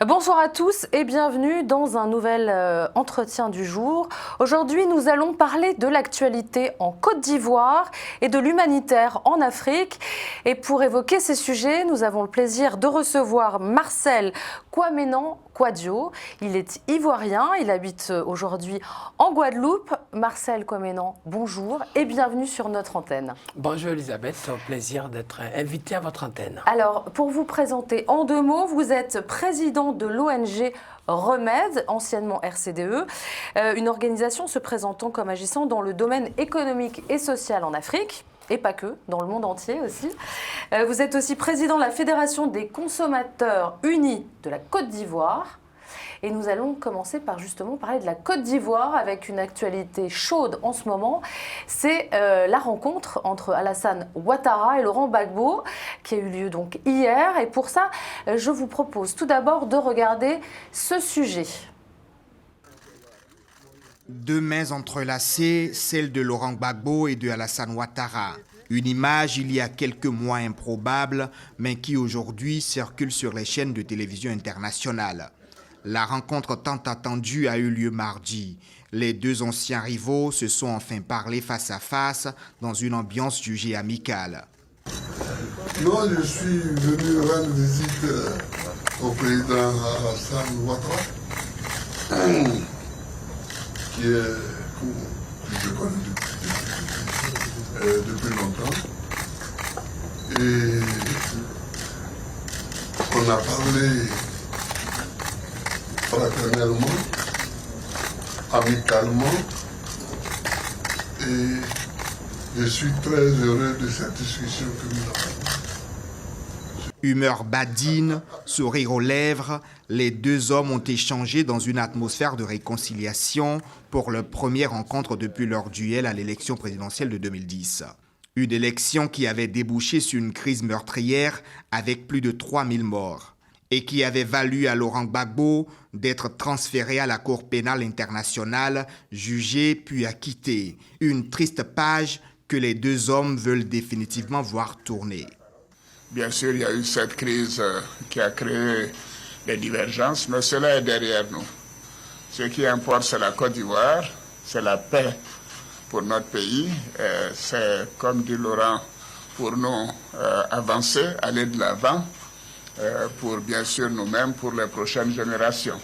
Bonsoir à tous et bienvenue dans un nouvel entretien du jour. Aujourd'hui, nous allons parler de l'actualité en Côte d'Ivoire et de l'humanitaire en Afrique. Et pour évoquer ces sujets, nous avons le plaisir de recevoir Marcel Kwamenan Kouadio. Il est ivoirien, il habite aujourd'hui en Guadeloupe. Marcel Kwamenan, bonjour et bienvenue sur notre antenne. Bonjour Elisabeth, c'est un plaisir d'être invité à votre antenne. Alors, pour vous présenter en 2 mots, vous êtes président de l'ONG Remède, anciennement RCDE, une organisation se présentant comme agissant dans le domaine économique et social en Afrique. Et pas que, dans le monde entier aussi. Vous êtes aussi président de la Fédération des consommateurs unis de la Côte d'Ivoire. Et nous allons commencer par justement parler de la Côte d'Ivoire avec une actualité chaude en ce moment. C'est la rencontre entre Alassane Ouattara et Laurent Gbagbo qui a eu lieu donc hier. Et pour ça, je vous propose tout d'abord de regarder ce sujet. 2 mains entrelacées, celle de Laurent Gbagbo et de Alassane Ouattara. Une image il y a quelques mois improbable, mais qui aujourd'hui circule sur les chaînes de télévision internationales. La rencontre tant attendue a eu lieu mardi. Les 2 anciens rivaux se sont enfin parlé face à face dans une ambiance jugée amicale. Moi, je suis venu rendre visite au président Alassane Ouattara, que je connais depuis longtemps. Et on a parlé fraternellement, amicalement, et je suis très heureux de cette discussion que nous avons. Humeur badine, sourire aux lèvres, les 2 hommes ont échangé dans une atmosphère de réconciliation pour leur première rencontre depuis leur duel à l'élection présidentielle de 2010. Une élection qui avait débouché sur une crise meurtrière avec plus de 3000 morts et qui avait valu à Laurent Gbagbo d'être transféré à la Cour pénale internationale, jugé puis acquitté. Une triste page que les 2 hommes veulent définitivement voir tourner. Bien sûr, il y a eu cette crise qui a créé des divergences, mais cela est derrière nous. Ce qui importe, c'est la Côte d'Ivoire, c'est la paix pour notre pays. C'est, comme dit Laurent, pour nous avancer, aller de l'avant, pour bien sûr nous-mêmes, pour les prochaines générations.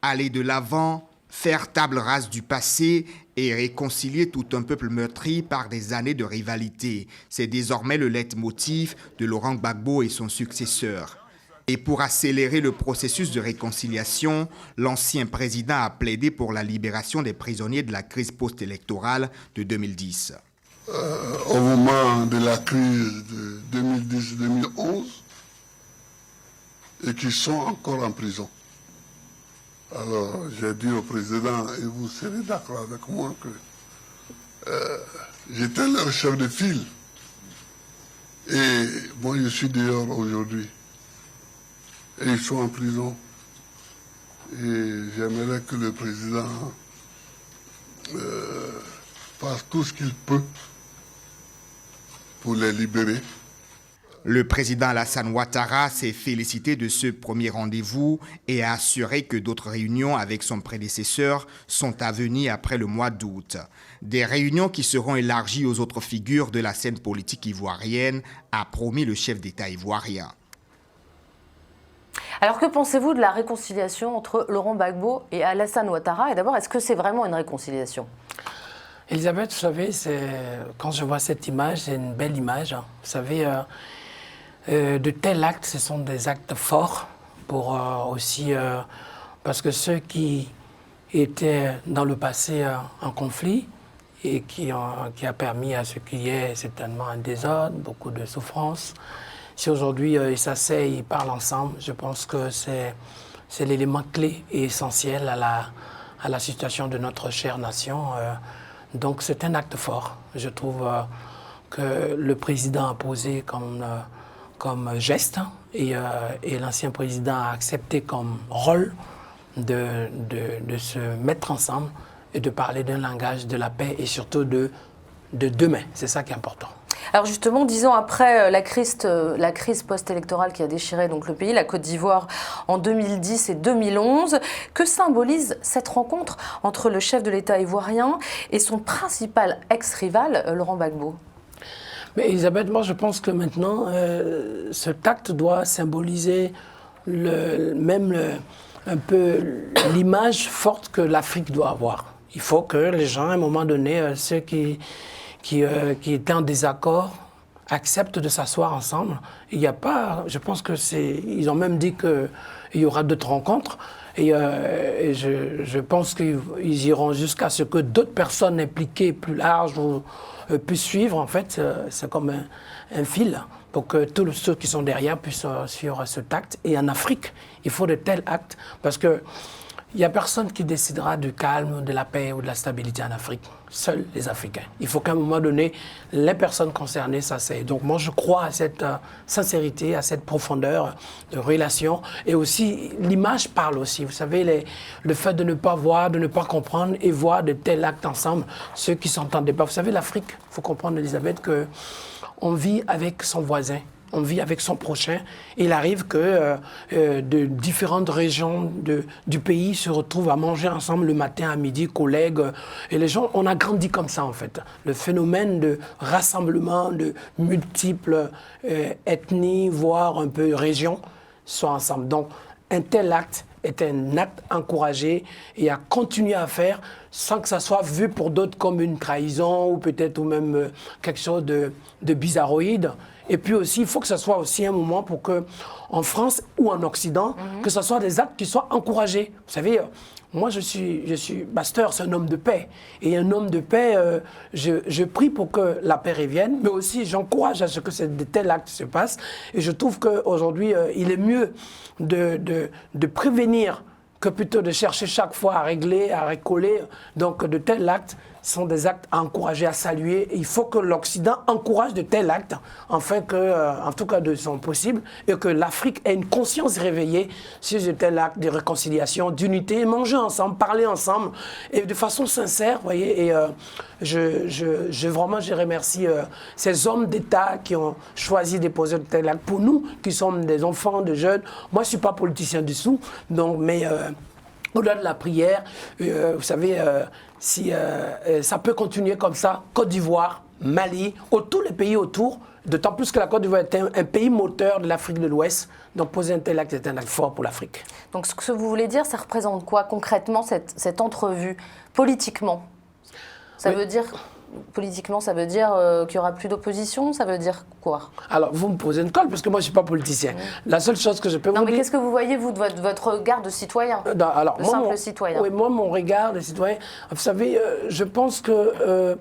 Aller de l'avant, faire table rase du passé et réconcilier tout un peuple meurtri par des années de rivalité. C'est désormais le leitmotiv de Laurent Gbagbo et son successeur. Et pour accélérer le processus de réconciliation, l'ancien président a plaidé pour la libération des prisonniers de la crise post-électorale de 2010. Au moment de la crise de 2010-2011, et qui sont encore en prison. Alors, j'ai dit au président, et vous serez d'accord avec moi, que j'étais leur chef de file. Et moi, je suis dehors aujourd'hui. Et ils sont en prison. Et j'aimerais que le président fasse tout ce qu'il peut pour les libérer. Le président Alassane Ouattara s'est félicité de ce premier rendez-vous et a assuré que d'autres réunions avec son prédécesseur sont à venir après le mois d'août. Des réunions qui seront élargies aux autres figures de la scène politique ivoirienne, a promis le chef d'État ivoirien. Alors que pensez-vous de la réconciliation entre Laurent Gbagbo et Alassane Ouattara? Et d'abord, est-ce que c'est vraiment une réconciliation? Elisabeth, vous savez, quand je vois cette image, c'est une belle image. Vous savez, de tels actes, ce sont des actes forts pour aussi... parce que ceux qui étaient dans le passé en conflit et qui a permis à ce qu'il y ait certainement un désordre, beaucoup de souffrance, si aujourd'hui ils s'asseyent, ils parlent ensemble, je pense que c'est l'élément clé et essentiel à la situation de notre chère nation. Donc c'est un acte fort. Je trouve que le président a posé comme geste et l'ancien président a accepté comme rôle de se mettre ensemble et de parler d'un langage de la paix et surtout de demain. C'est ça qui est important. Alors justement, 10 ans après la crise post-électorale qui a déchiré donc le pays, la Côte d'Ivoire en 2010 et 2011, que symbolise cette rencontre entre le chef de l'État ivoirien et son principal ex-rival, Laurent Gbagbo? Mais Elisabeth, moi je pense que maintenant, ce acte doit symboliser un peu l'image forte que l'Afrique doit avoir. Il faut que les gens, à un moment donné, ceux qui étaient en désaccord, acceptent de s'asseoir ensemble. Il n'y a pas, je pense que ils ont même dit qu'il y aura d'autres rencontres. Et je pense qu'ils iront jusqu'à ce que d'autres personnes impliquées plus larges puissent suivre. En fait, c'est comme un fil pour que tous ceux qui sont derrière puissent suivre cet acte. Et en Afrique, il faut de tels actes parce que il n'y a personne qui décidera du calme, de la paix ou de la stabilité en Afrique. Seuls les Africains. Il faut qu'à un moment donné, les personnes concernées s'asseyent. Donc moi, je crois à cette sincérité, à cette profondeur de relation. Et aussi, l'image parle aussi. Vous savez, le fait de ne pas voir, de ne pas comprendre et voir de tels actes ensemble, ceux qui s'entendaient pas. Vous savez, l'Afrique, il faut comprendre, Elisabeth, qu'on vit avec son voisin. On vit avec son prochain. Il arrive que de différentes régions du pays se retrouvent à manger ensemble le matin, à midi, collègues. Et les gens, on a grandi comme ça, en fait. Le phénomène de rassemblement de multiples ethnies, voire un peu régions, sont ensemble. Donc, un tel acte est un acte encouragé et à continuer à faire sans que ça soit vu pour d'autres comme une trahison ou peut-être ou même quelque chose de bizarroïde. Et puis aussi, il faut que ce soit aussi un moment pour que, en France ou en Occident, que ce soit des actes qui soient encouragés. Vous savez, moi je suis pasteur, c'est un homme de paix. Et un homme de paix, je prie pour que la paix revienne, mais aussi j'encourage à ce que de tels actes se passent. Et je trouve qu'aujourd'hui, il est mieux de prévenir que plutôt de chercher chaque fois à régler, à recoller. Donc de tels actes sont des actes à encourager, à saluer. Et il faut que l'Occident encourage de tels actes, afin que, en tout cas de son possible, et que l'Afrique ait une conscience réveillée sur de tels actes de réconciliation, d'unité, manger ensemble, parler ensemble, et de façon sincère, vous voyez. Et vraiment, je remercie ces hommes d'État qui ont choisi de poser de tels actes. Pour nous, qui sommes des enfants, des jeunes, moi je ne suis pas politicien du tout, donc, mais au-delà de la prière, vous savez, si ça peut continuer comme ça, Côte d'Ivoire, Mali, tous les pays autour, d'autant plus que la Côte d'Ivoire est un pays moteur de l'Afrique de l'Ouest, donc poser un tel acte est un acte fort pour l'Afrique. Donc ce que vous voulez dire, ça représente quoi concrètement cette entrevue, politiquement? Ça veut dire... Politiquement, ça veut dire qu'il n'y aura plus d'opposition? Ça veut dire quoi? Alors, vous me posez une colle, parce que moi, je ne suis pas politicien. La seule chose que je peux vous dire... Non, mais qu'est-ce que vous voyez, vous, de votre regard de citoyen? Simple citoyen. Oui, moi, mon regard de citoyen... Vous savez, je pense que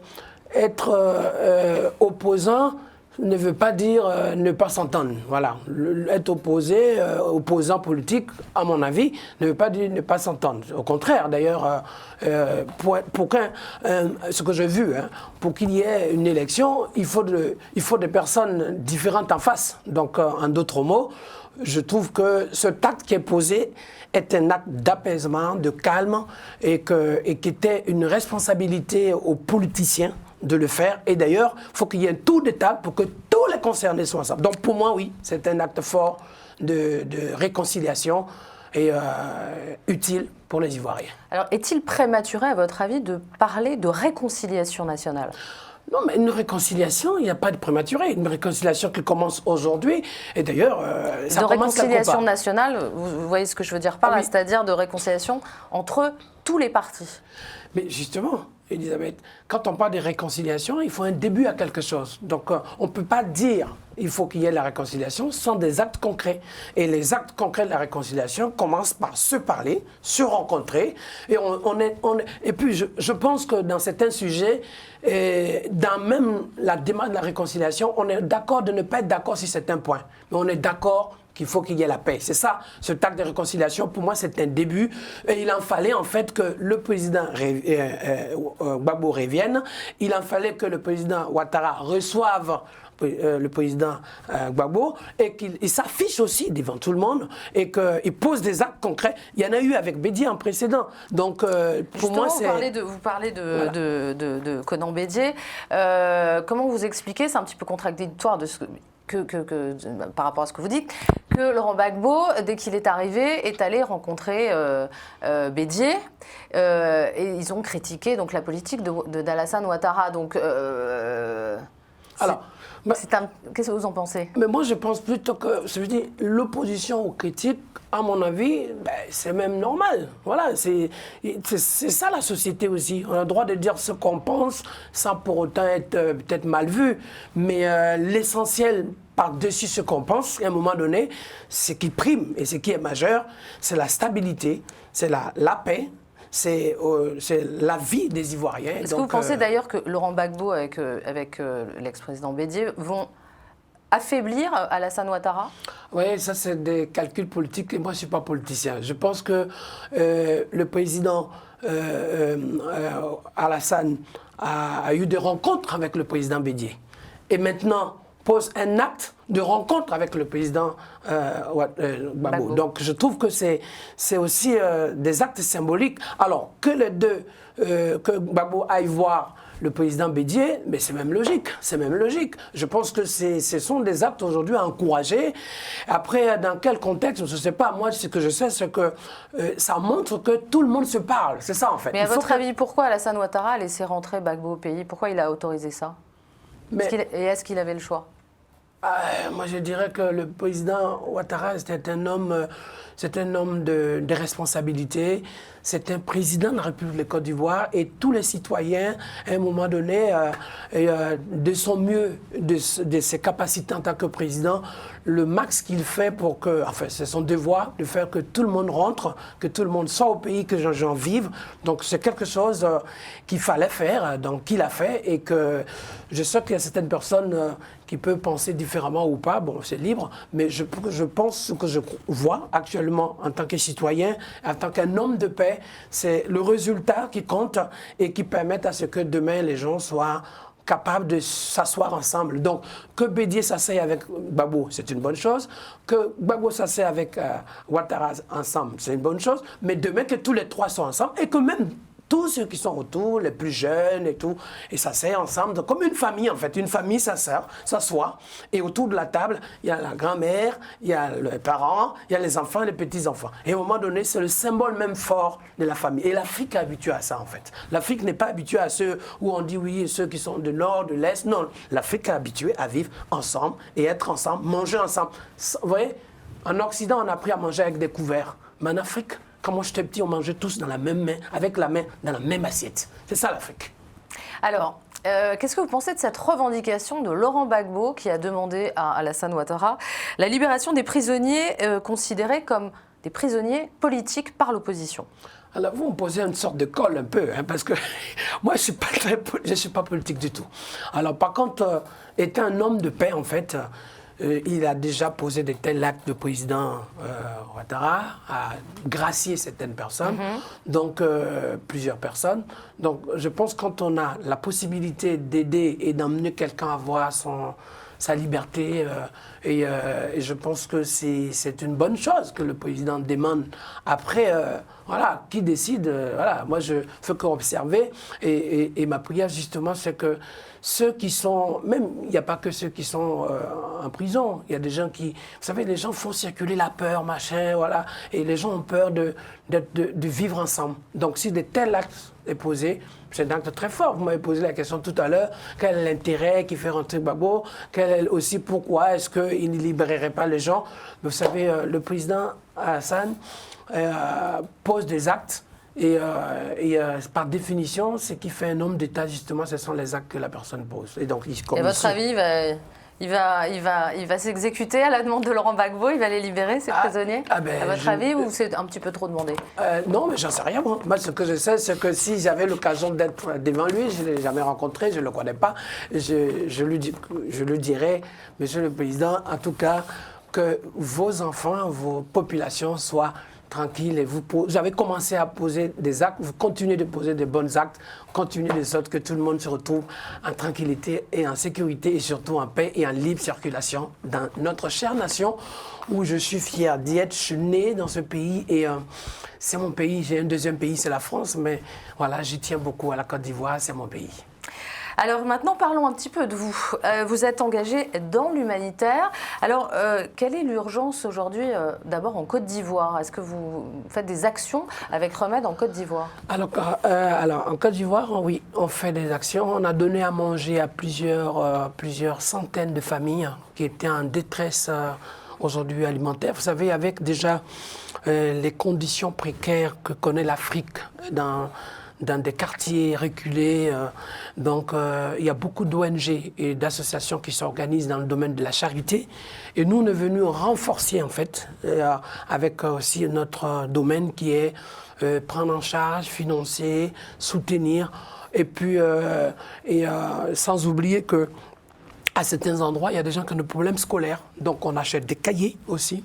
être opposant ne veut pas dire ne pas s'entendre. Voilà. Être opposant politique, à mon avis, ne veut pas dire ne pas s'entendre. Au contraire, d'ailleurs, ce que j'ai vu, pour qu'il y ait une élection, il faut des personnes différentes en face. Donc, en d'autres mots, je trouve que ce acte qui est posé est un acte d'apaisement, de calme, et qui était une responsabilité aux politiciens de le faire. Et d'ailleurs, il faut qu'il y ait un tour de table pour que tous les concernés soient ensemble. Donc pour moi, oui, c'est un acte fort de réconciliation et utile pour les Ivoiriens. Alors, est-il prématuré, à votre avis, de parler de réconciliation nationale ? Non, mais une réconciliation, il n'y a pas de prématuré. Une réconciliation qui commence aujourd'hui, et d'ailleurs, ça commence quelque part. De réconciliation nationale, vous voyez ce que je veux dire par là, c'est-à-dire de réconciliation entre tous les partis. Mais justement, Elisabeth, quand on parle de réconciliation, il faut un début à quelque chose. Donc, on ne peut pas dire il faut qu'il y ait la réconciliation sans des actes concrets. Et les actes concrets de la réconciliation commencent par se parler, se rencontrer. Et, et puis, je pense que dans certains sujets, dans même la démarche de la réconciliation, on est d'accord de ne pas être d'accord sur certains points. Mais on est d'accord qu'il faut qu'il y ait la paix. C'est ça, ce acte de réconciliation, pour moi, c'est un début. Et il en fallait en fait que le président Gbagbo revienne. Il en fallait que le président Ouattara reçoive le président Gbagbo et qu'il s'affiche aussi devant tout le monde et qu'il pose des actes concrets. Il y en a eu avec Bédié en précédent. Donc, pour moi, c'est... Vous parlez de Conan Bédié. Comment vous expliquez, c'est un petit peu contradictoire de ce par rapport à ce que vous dites, que Laurent Gbagbo, dès qu'il est arrivé, est allé rencontrer Bédié et ils ont critiqué donc, la politique d'Alassane Ouattara. Donc, alors, qu'est-ce que vous en pensez? Mais moi, je pense plutôt que, je veux dire, l'opposition aux critiques, à mon avis, c'est même normal. Voilà, c'est ça la société aussi. On a le droit de dire ce qu'on pense sans pour autant être peut-être mal vu. Mais l'essentiel, par-dessus ce qu'on pense, à un moment donné, ce qui prime et ce qui est majeur, c'est la stabilité, c'est la paix. C'est la vie des Ivoiriens. Est-ce que vous pensez d'ailleurs que Laurent Gbagbo avec l'ex-président Bédié vont affaiblir Alassane Ouattara? Oui, ça c'est des calculs politiques et moi je ne suis pas politicien. Je pense que le président Alassane a eu des rencontres avec le président Bédié. Et maintenant pose un acte de rencontre avec le président Gbagbo. Donc je trouve que c'est aussi des actes symboliques. Alors que les deux, que Gbagbo aille voir le président Bédié, mais c'est même logique, c'est même logique. Je pense que ce sont des actes aujourd'hui à encourager. Après, dans quel contexte, je ne sais pas. Moi, ce que je sais, c'est que ça montre que tout le monde se parle. C'est ça, en fait. Mais à votre avis, pourquoi Alassane Ouattara a laissé rentrer Gbagbo au pays? Pourquoi il a autorisé ça? Est-ce qu'il avait le choix? Moi, je dirais que le président Ouattara, c'était un homme de responsabilité. C'est un président de la République de Côte d'Ivoire et tous les citoyens, à un moment donné, de son mieux, de ses capacités en tant que président, le max qu'il fait pour que, enfin, c'est son devoir de faire que tout le monde rentre, que tout le monde soit au pays, que les gens vivent. Donc, c'est quelque chose qu'il fallait faire, donc qu'il a fait et que je sais qu'il y a certaines personnes qui peuvent penser différemment ou pas, bon, c'est libre, mais je pense ce que je vois actuellement en tant que citoyen, en tant qu'un homme de paix, c'est le résultat qui compte et qui permet à ce que demain les gens soient capables de s'asseoir ensemble. Donc, que Bédié s'asseye avec Gbagbo, c'est une bonne chose. Que Gbagbo s'asseye avec Ouattara ensemble, c'est une bonne chose. Mais demain, que tous les trois soient ensemble et que même tous ceux qui sont autour, les plus jeunes et tout, et s'asseyent ensemble, donc, comme une famille en fait. Une famille s'assoit, et autour de la table, il y a la grand-mère, il y a les parents, il y a les enfants et les petits-enfants. Et à un moment donné, c'est le symbole même fort de la famille. Et l'Afrique est habituée à ça en fait. L'Afrique n'est pas habituée à ceux où on dit oui, ceux qui sont du nord, de l'est. Non, l'Afrique est habituée à vivre ensemble et être ensemble, manger ensemble. Vous voyez, en Occident, on a appris à manger avec des couverts. Mais en Afrique, quand moi j'étais petit, on mangeait tous dans la même main, avec la main, dans la même assiette. C'est ça l'Afrique. Alors, qu'est-ce que vous pensez de cette revendication de Laurent Gbagbo qui a demandé à Alassane Ouattara la libération des prisonniers considérés comme des prisonniers politiques par l'opposition? Alors vous me posez une sorte de colle un peu, hein, parce que moi je ne suis pas politique du tout. Alors par contre, étant un homme de paix en fait, il a déjà posé de tels actes de président Ouattara, à gracier certaines personnes, donc plusieurs personnes. Donc je pense que quand on a la possibilité d'aider et d'emmener quelqu'un à voir sa liberté, et je pense que c'est une bonne chose que le président demande. Après, voilà, qui décide, voilà, moi je fais qu'observer, et ma prière justement c'est que ceux qui sont, même, il n'y a pas que ceux qui sont en prison, il y a des gens qui, vous savez, les gens font circuler la peur, machin, voilà, et les gens ont peur de vivre ensemble. Donc si de tels actes est posé, c'est un acte très fort. Vous m'avez posé la question tout à l'heure, quel est l'intérêt qui fait rentrer Gbagbo, quel est aussi pourquoi est-ce qu'il ne libérerait pas les gens. Mais vous savez, le président Alassane pose des actes, et par définition, ce qui fait un homme d'État, justement, ce sont les actes que la personne pose. Et donc, à votre avis, il va s'exécuter à la demande de Laurent Gbagbo, il va les libérer, ces prisonniers à votre avis, ou c'est un petit peu trop demandé? Non, mais j'en sais rien, moi. Moi, ce que je sais, c'est que si j'avais l'occasion d'être devant lui, je ne l'ai jamais rencontré, je ne le connais pas, je lui dirais, Monsieur le Président, en tout cas, que vos enfants, vos populations soient tranquilles. Et vous avez commencé à poser des actes, vous continuez de poser des bons actes, continuez de sorte que tout le monde se retrouve en tranquillité et en sécurité et surtout en paix et en libre circulation dans notre chère nation où je suis fier d'y être. Je suis né dans ce pays et c'est mon pays. J'ai un deuxième pays, c'est la France, mais voilà, j'y tiens beaucoup à la Côte d'Ivoire, c'est mon pays. Alors maintenant, parlons un petit peu de vous. Vous êtes engagé dans l'humanitaire. Alors, quelle est l'urgence aujourd'hui, d'abord en Côte d'Ivoire? Est-ce que vous faites des actions avec Remède en Côte d'Ivoire? Alors, en Côte d'Ivoire, oui, on fait des actions. On a donné à manger à plusieurs centaines de familles qui étaient en détresse aujourd'hui alimentaire. Vous savez, avec déjà les conditions précaires que connaît l'Afrique dans des quartiers reculés. Donc, il y a beaucoup d'ONG et d'associations qui s'organisent dans le domaine de la charité. Et nous, on est venus renforcer, en fait, avec aussi notre domaine qui est prendre en charge, financer, soutenir. Et puis, sans oublier que à certains endroits, il y a des gens qui ont des problèmes scolaires. Donc, on achète des cahiers aussi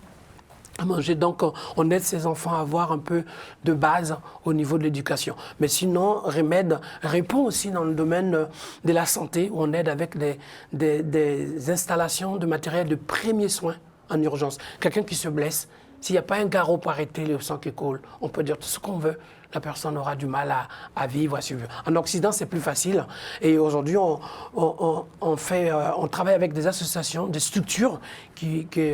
à manger. Donc, on aide ces enfants à avoir un peu de base au niveau de l'éducation. Mais sinon, Remède répond aussi dans le domaine de la santé, où on aide avec des installations de matériel de premiers soins en urgence. Quelqu'un qui se blesse, s'il n'y a pas un garrot pour arrêter le sang qui coule, on peut dire tout ce qu'on veut. La personne aura du mal à vivre, à survivre. En Occident, c'est plus facile. Et aujourd'hui, on travaille avec des associations, des structures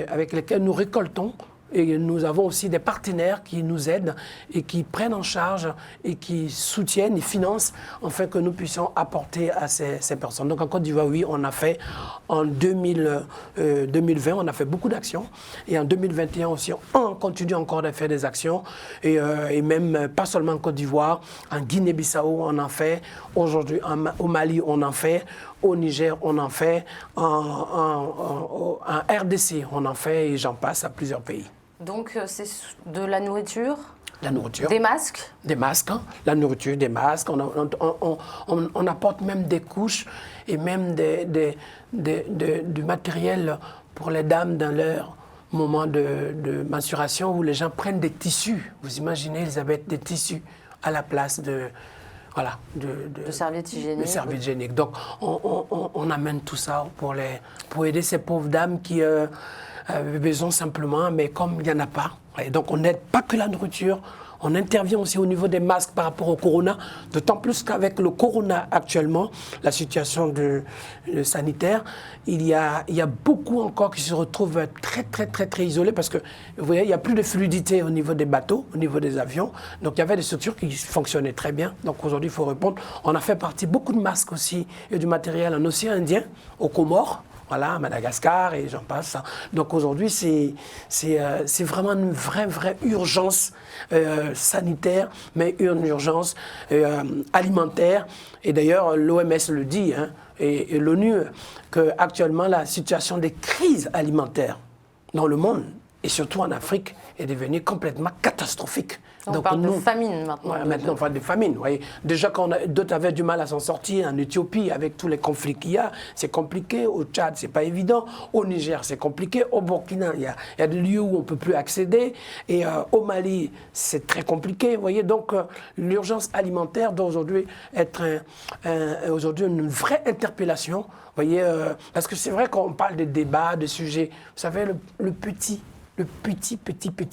avec lesquelles nous récoltons. Et nous avons aussi des partenaires qui nous aident et qui prennent en charge et qui soutiennent et financent afin que nous puissions apporter à ces personnes. Donc en Côte d'Ivoire, oui, on a fait en 2020, on a fait beaucoup d'actions. Et en 2021 aussi, on continue encore de faire des actions. Et même pas seulement en Côte d'Ivoire, en Guinée-Bissau, on en fait. Aujourd'hui, au Mali, on en fait. Au Niger, on en fait. En RDC, on en fait. Et j'en passe à plusieurs pays. Donc, c'est de la nourriture? La nourriture. Des masques? Des masques, hein. La nourriture, des masques. On apporte même des couches et même du matériel pour les dames dans leur moment de menstruation où les gens prennent des tissus. Vous imaginez, Elisabeth, des tissus à la place de serviettes hygiéniques. De serviettes hygiéniques. Donc, on amène tout ça pour aider ces pauvres dames qui avaient besoin simplement, mais comme il n'y en a pas. Et donc, on n'aide pas que la nourriture, on intervient aussi au niveau des masques par rapport au corona, d'autant plus qu'avec le corona actuellement, la situation sanitaire, il y a beaucoup encore qui se retrouvent très isolés parce que, vous voyez, il n'y a plus de fluidité au niveau des bateaux, au niveau des avions. Donc, il y avait des structures qui fonctionnaient très bien. Donc, aujourd'hui, il faut répondre. On a fait partie beaucoup de masques aussi et du matériel en océan Indien, aux Comores. Voilà, à Madagascar et j'en passe. Donc aujourd'hui, c'est vraiment une vraie urgence sanitaire, mais une urgence alimentaire. Et d'ailleurs, l'OMS le dit, hein, et l'ONU, qu'actuellement, la situation des crises alimentaires dans le monde, et surtout en Afrique, est devenue complètement catastrophique. On parle de famine maintenant. Ouais, maintenant, on parle de famine. Voyez. Déjà, quand d'autres avaient du mal à s'en sortir, en Éthiopie, avec tous les conflits qu'il y a, c'est compliqué. Au Tchad, c'est pas évident. Au Niger, c'est compliqué. Au Burkina, il y a des lieux où on peut plus accéder. Et au Mali, c'est très compliqué. Vous voyez, donc, l'urgence alimentaire doit aujourd'hui être aujourd'hui une vraie interpellation. Vous voyez, parce que c'est vrai qu'on parle de débats, de sujets. Vous savez, le petit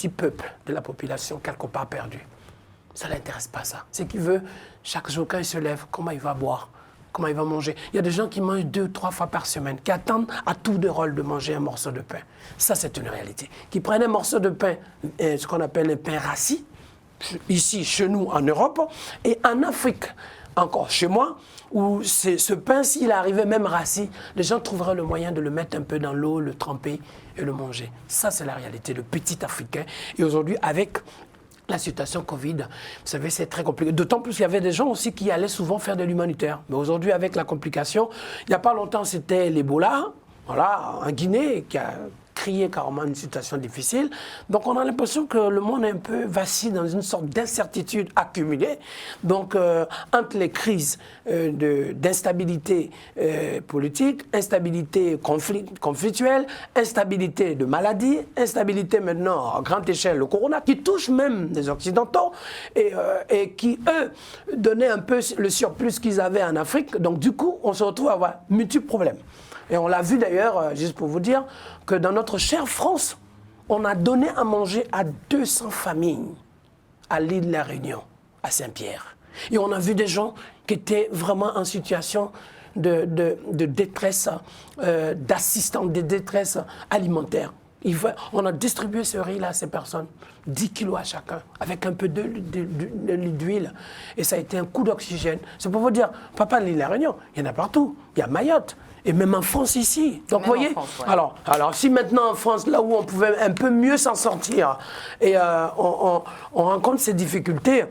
peuple de la population, quelque part perdu. Ça ne l'intéresse pas, ça. C'est qu'il veut, chaque jour, quand il se lève, comment il va boire, comment il va manger. Il y a des gens qui mangent 2 ou 3 fois par semaine, qui attendent à tour de rôle de manger un morceau de pain. Ça, c'est une réalité. Qui prennent un morceau de pain, ce qu'on appelle un pain rassis, ici, chez nous, en Europe, et en Afrique, encore chez moi, où ce pain, s'il arrivait même rassis, les gens trouveraient le moyen de le mettre un peu dans l'eau, le tremper et le manger. Ça, c'est la réalité, le petit Africain. Et aujourd'hui, avec la situation Covid, vous savez, c'est très compliqué. D'autant plus qu'il y avait des gens aussi qui allaient souvent faire de l'humanitaire. Mais aujourd'hui, avec la complication, il n'y a pas longtemps, c'était l'Ebola, voilà, en Guinée, qui a créé carrément une situation difficile. Donc on a l'impression que le monde est un peu vacille dans une sorte d'incertitude accumulée. Donc entre les crises d'instabilité politique, instabilité conflictuelle, instabilité de maladie, instabilité maintenant à grande échelle, le corona, qui touche même les Occidentaux et qui, eux, donnaient un peu le surplus qu'ils avaient en Afrique. Donc du coup, on se retrouve à avoir multiples problèmes. Et on l'a vu d'ailleurs, juste pour vous dire, que dans notre chère France, on a donné à manger à 200 familles à l'île de la Réunion, à Saint-Pierre. Et on a vu des gens qui étaient vraiment en situation de détresse, d'assistance, de détresse alimentaire. On a distribué ce riz-là à ces personnes, 10 kilos à chacun, avec un peu d'huile. Et ça a été un coup d'oxygène. C'est pour vous dire, papa, l'île de la Réunion, il y en a partout. Il y a Mayotte. Et même en France ici. Donc, vous voyez, France, ouais. alors, si maintenant en France, là où on pouvait un peu mieux s'en sortir, et on rencontre ces difficultés,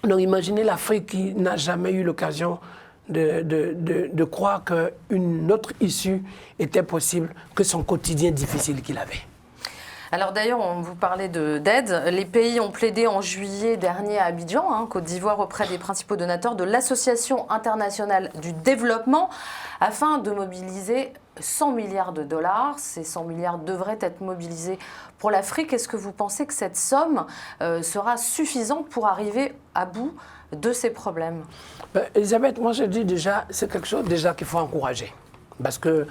donc imaginez l'Afrique qui n'a jamais eu l'occasion de croire qu'une autre issue était possible que son quotidien difficile qu'il avait. Alors d'ailleurs, on vous parlait d'aide. Les pays ont plaidé en juillet dernier à Abidjan, Côte d'Ivoire, auprès des principaux donateurs de l'Association internationale du développement, afin de mobiliser 100 milliards de dollars. Ces 100 milliards devraient être mobilisés pour l'Afrique. Est-ce que vous pensez que cette somme sera suffisante pour arriver à bout de ces problèmes? Elisabeth, moi je dis déjà, c'est quelque chose déjà qu'il faut encourager. Parce que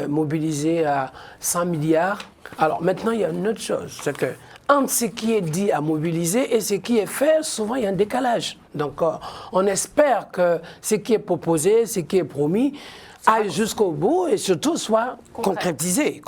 mobiliser à 100 milliards... Alors maintenant, il y a une autre chose, c'est que entre ce qui est dit à mobiliser et ce qui est fait, souvent il y a un décalage. Donc on espère que ce qui est proposé, ce qui est promis, aille jusqu'au bout et surtout soit concrétisé,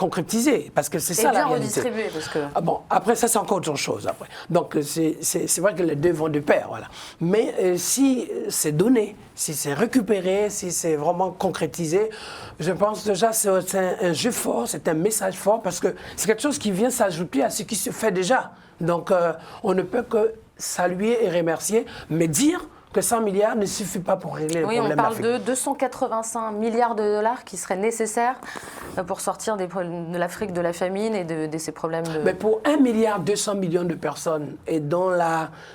parce que c'est ça la réalité. Et bien redistribué, parce que... Ah bon, après ça c'est encore autre chose après. Donc c'est vrai que les deux vont de pair, voilà. Mais si c'est donné, si c'est récupéré, si c'est vraiment concrétisé, je pense déjà que c'est un jeu fort, c'est un message fort, parce que c'est quelque chose qui vient s'ajouter à ce qui se fait déjà. Donc on ne peut que saluer et remercier, mais dire que 100 milliards ne suffit pas pour régler le problème d'Afrique. Oui, on parle d'Afrique. de 285 milliards de dollars qui seraient nécessaires pour sortir de l'Afrique de la famine et de ces problèmes de... Mais pour 1,2 milliard de personnes, et dont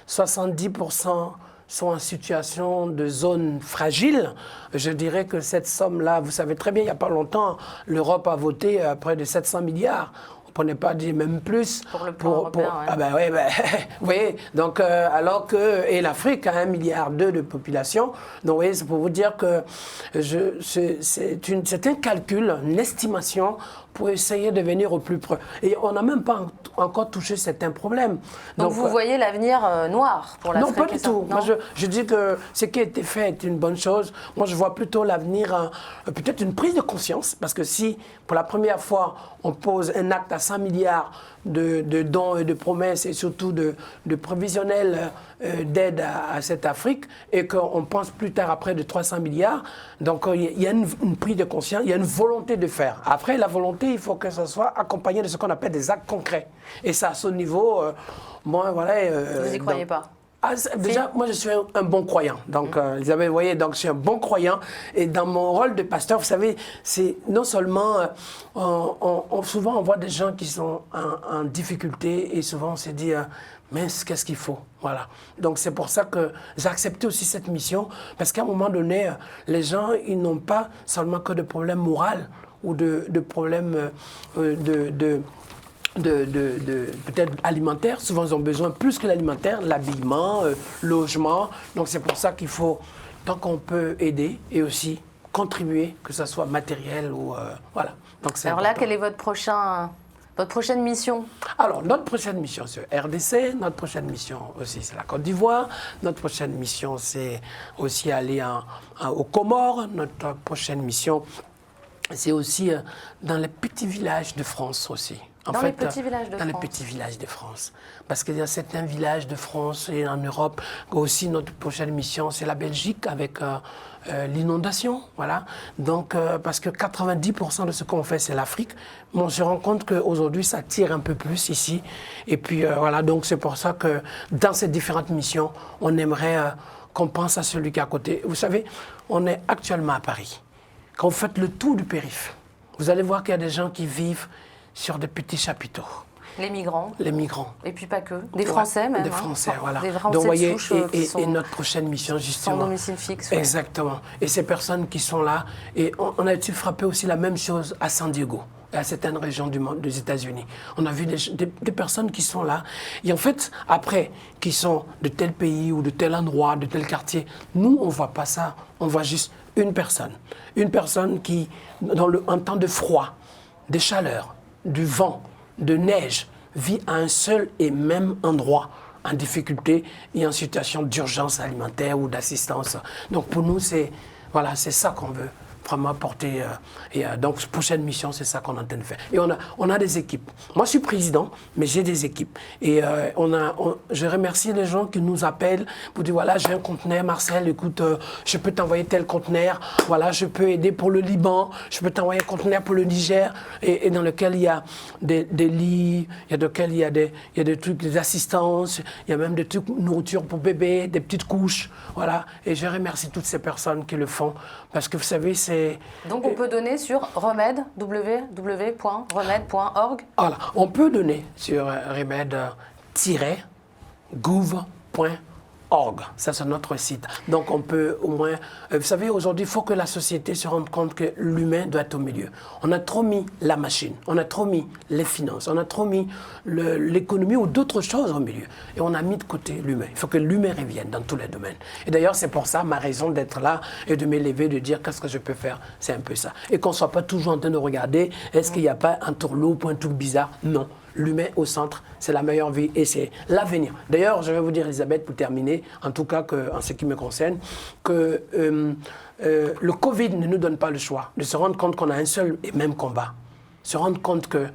70% sont en situation de zone fragile, je dirais que cette somme-là, vous savez très bien, il n'y a pas longtemps, l'Europe a voté près de 700 milliards. Pour ne pas dire même plus. Pour le plan européen, ouais. Ah ben oui, vous voyez, donc alors que et l'Afrique a 1,2 milliard de population, donc vous voyez, c'est pour vous dire que c'est un calcul, une estimation pour essayer de venir au plus près. Et on n'a même pas encore touché certains problèmes. Donc vous voyez l'avenir noir pour l'Afrique? Non, pas du tout. Moi, je dis que ce qui a été fait est une bonne chose. Moi, je vois plutôt l'avenir, peut-être une prise de conscience, parce que si, pour la première fois, on pose un acte à 100 milliards de dons et de promesses, et surtout de prévisionnels d'aide à cette Afrique, et qu'on pense plus tard à près de 300 milliards, donc il y a une prise de conscience, il y a une volonté de faire. Après, la volonté, il faut que ça soit accompagné de ce qu'on appelle des actes concrets. Et ça, à ce niveau, moi, voilà... vous n'y croyez pas? Déjà, moi, je suis un bon croyant. Donc, Elisabeth, vous voyez, donc je suis un bon croyant. Et dans mon rôle de pasteur, vous savez, c'est non seulement... souvent, on voit des gens qui sont en difficulté et souvent, on se dit, mince, qu'est-ce qu'il faut? Voilà. Donc, c'est pour ça que j'ai accepté aussi cette mission. Parce qu'à un moment donné, les gens, ils n'ont pas seulement que de problèmes moraux ou de problèmes peut-être alimentaire. Souvent, ils ont besoin plus que l'alimentaire, l'habillement, logement. Donc, c'est pour ça qu'il faut, tant qu'on peut aider et aussi contribuer, que ce soit matériel ou... voilà. Donc, alors là, quelle est votre prochaine mission? Alors, notre prochaine mission, c'est RDC. Notre prochaine mission aussi, c'est la Côte d'Ivoire. Notre prochaine mission, c'est aussi aller aux Comores. Notre prochaine mission, c'est aussi dans les petits villages de France aussi. Dans les petits villages de France. Dans les petits villages de France. Parce qu'il y a certains villages de France et en Europe. Aussi, notre prochaine mission, c'est la Belgique avec l'inondation. Voilà. Donc, parce que 90% de ce qu'on fait, c'est l'Afrique. Mais on se rend compte qu'aujourd'hui, ça tire un peu plus ici. Et puis, voilà. Donc, c'est pour ça que dans ces différentes missions, on aimerait qu'on pense à celui qui est à côté. Vous savez, on est actuellement à Paris. Quand vous faites le tour du périph', vous allez voir qu'il y a des gens qui vivent sur des petits chapiteaux. Les migrants. Les migrants. Et puis pas que. Des Français même. Des Français, voilà. Des Français Donc, de voyez, souche qui sont et notre prochaine mission, justement. sans domicile fixe. Exactement. Et ces personnes qui sont là, et on a été frappé aussi la même chose à San Diego, et à certaines régions du monde, des États-Unis. On a vu des personnes qui sont là, et en fait, après, qui sont de tel pays ou de tel endroit, de tel quartier, nous, on ne voit pas ça. On voit juste une personne. Une personne qui, en temps de froid, de chaleur, du vent, de neige, vit à un seul et même endroit, en difficulté et en situation d'urgence alimentaire ou d'assistance. Donc pour nous, c'est ça qu'on veut vraiment apporter. Donc prochaine mission, c'est ça qu'on entend faire. Et on a des équipes. Moi, je suis président, mais j'ai des équipes. Et je remercie les gens qui nous appellent pour dire, voilà, j'ai un conteneur, Marcel, écoute, je peux t'envoyer tel conteneur, voilà, je peux aider pour le Liban, je peux t'envoyer un conteneur pour le Niger, et dans lequel il y a des lits, il y a des trucs, des assistances, il y a même des trucs nourriture pour bébé, des petites couches, voilà. Et je remercie toutes ces personnes qui le font, parce que vous savez, c'est... Donc on peut donner sur remède, www.remède.org. Voilà, on peut donner sur remède-gouv.org. Ça, c'est notre site. Donc on peut au moins... vous savez, aujourd'hui, il faut que la société se rende compte que l'humain doit être au milieu. On a trop mis la machine, on a trop mis les finances, on a trop mis l'économie ou d'autres choses au milieu. Et on a mis de côté l'humain. Il faut que l'humain revienne dans tous les domaines. Et d'ailleurs, c'est pour ça ma raison d'être là et de m'élever, de dire qu'est-ce que je peux faire. C'est un peu ça. Et qu'on ne soit pas toujours en train de regarder, est-ce qu'il n'y a pas un tourloupe ou un truc bizarre? Non. L'humain au centre, c'est la meilleure vie et c'est l'avenir. D'ailleurs, je vais vous dire, Elisabeth, pour terminer, en tout cas en ce qui me concerne, que le Covid ne nous donne pas le choix de se rendre compte qu'on a un seul et même combat. Se rendre compte que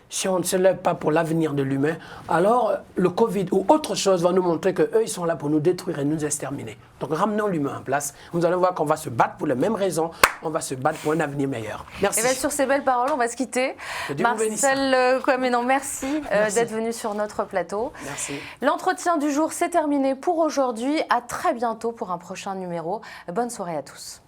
si on ne se lève pas pour l'avenir de l'humain, alors le Covid ou autre chose va nous montrer qu'eux, ils sont là pour nous détruire et nous exterminer. Donc ramenons l'humain en place. Vous allez voir qu'on va se battre pour les mêmes raisons. On va se battre pour un avenir meilleur. Merci. Et bien sur ces belles paroles, on va se quitter. Marcel Kouamenan, merci, d'être venu sur notre plateau. Merci. L'entretien du jour, c'est terminé pour aujourd'hui. À très bientôt pour un prochain numéro. Bonne soirée à tous.